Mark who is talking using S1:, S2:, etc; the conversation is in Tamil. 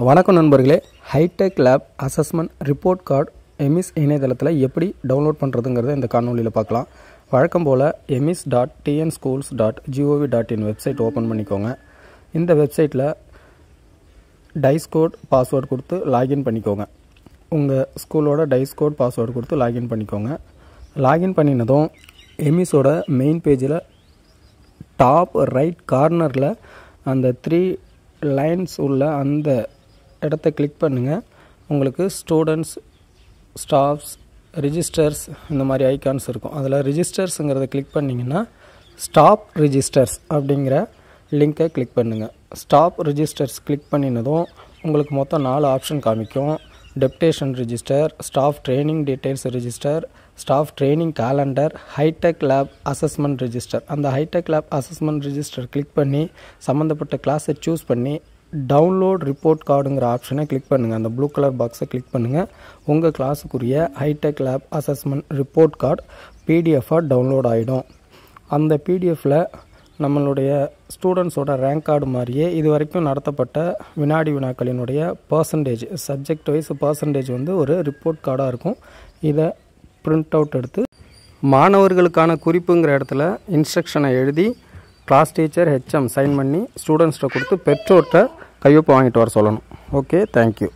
S1: வணக்கம் நண்பர்களே, hi tech lab assessment report card EMIS இணையதளத்தில் எப்படி டவுன்லோட் பண்ணுறதுங்கிறத இந்த காணொலியில் பார்க்கலாம். வழக்கம் போல் emis.tnschools.gov.in வெப்சைட் ஓப்பன் பண்ணிக்கோங்க. இந்த வெப்சைட்டில் டைஸ் கோட் பாஸ்வேர்டு கொடுத்து லாகின் பண்ணிக்கோங்க. உங்கள் ஸ்கூலோட டைஸ் கோட் பாஸ்வேர்டு கொடுத்து லாகின் பண்ணிக்கோங்க. லாகின் பண்ணினதும் எமிஸோட மெயின் பேஜில் டாப் ரைட் கார்னரில் அந்த 3 லைன்ஸ் உள்ள அந்த இடத்த கிளிக் பண்ணுங்கள். உங்களுக்கு ஸ்டூடெண்ட்ஸ், ஸ்டாஃப்ஸ், ரிஜிஸ்டர்ஸ் இந்த மாதிரி ஐக்கான்ஸ் இருக்கும். அதில் ரிஜிஸ்டர்ஸுங்கிறத கிளிக் பண்ணிங்கன்னா ஸ்டாப் ரிஜிஸ்டர்ஸ் அப்படிங்கிற லிங்கை கிளிக் பண்ணுங்கள். ஸ்டாப் ரிஜிஸ்டர்ஸ் கிளிக் பண்ணினதும் உங்களுக்கு மொத்தம் 4 ஆப்ஷன் காமிக்கும். Deputation register, staff training details register, staff training calendar, hitech lab assessment register. அந்த hitech lab assessment register click பண்ணி சம்மந்தப்பட்ட கிளாஸை சூஸ் பண்ணி டவுன்லோட் ரிப்போர்ட் கார்டுங்கிற ஆப்ஷனை கிளிக் பண்ணுங்கள். அந்த ப்ளூ கலர் பாக்ஸை கிளிக் பண்ணுங்கள். உங்கள் கிளாஸுக்குரிய hitech lab assessment report card பிடிஎஃபாக டவுன்லோட் ஆகிடும். அந்த பிடிஎஃப்பில் நம்மளுடைய ஸ்டூடெண்ட்ஸோட ரேங்க் கார்டு மாதிரியே இது வரைக்கும் நடத்தப்பட்ட வினாடி வினாக்களினுடைய பர்சன்டேஜ், சப்ஜெக்ட் வைஸ் பர்சன்டேஜ் ஒரு ரிப்போர்ட் கார்டாக இருக்கும். இதை பிரிண்ட் அவுட் எடுத்து மாணவர்களுக்கான குறிப்புங்கிற இடத்துல இன்ஸ்ட்ரக்ஷனை எழுதி கிளாஸ் டீச்சர் ஹெச்எம் சைன் பண்ணி ஸ்டூடெண்ட்ஸ்கிட்ட கொடுத்து பெற்றோர்கிட்ட கையொப்பம் வாங்கிட்டு வர சொல்லணும். Okay, thank you.